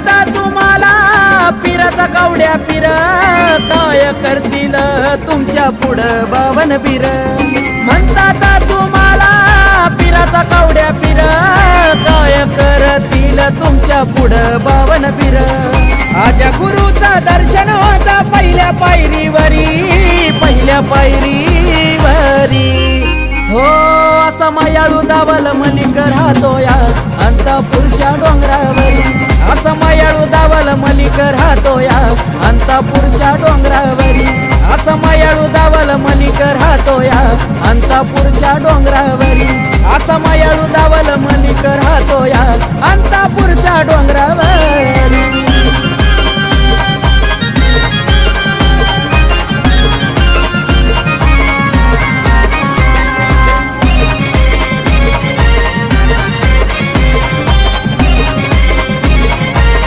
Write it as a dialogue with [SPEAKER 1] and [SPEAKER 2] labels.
[SPEAKER 1] म्हणता तुम्हाला पिराचा कावड्या पिर काय करतील तुमच्या पुढं बावन बीर म्हणतात तुम्हाला पिराचा कावड्या पिर काय करतील तुमच्या पुढं बावन बीर आजा गुरुचा दर्शन होता पहिल्या पायरीवरी हो असा मायाळू दावल मलिक राहतो या अंतापूरच्या डोंगरावरी असा मायाळू दावल मलिक राहतो या अंतापूरच्या डोंगरावरी असा मायाळू दावल मलिक राहतो या अंतापूरच्या डोंगरावरी असा मायाळू दावल मलिक राहतो या अंतापूरच्या डोंगरावरी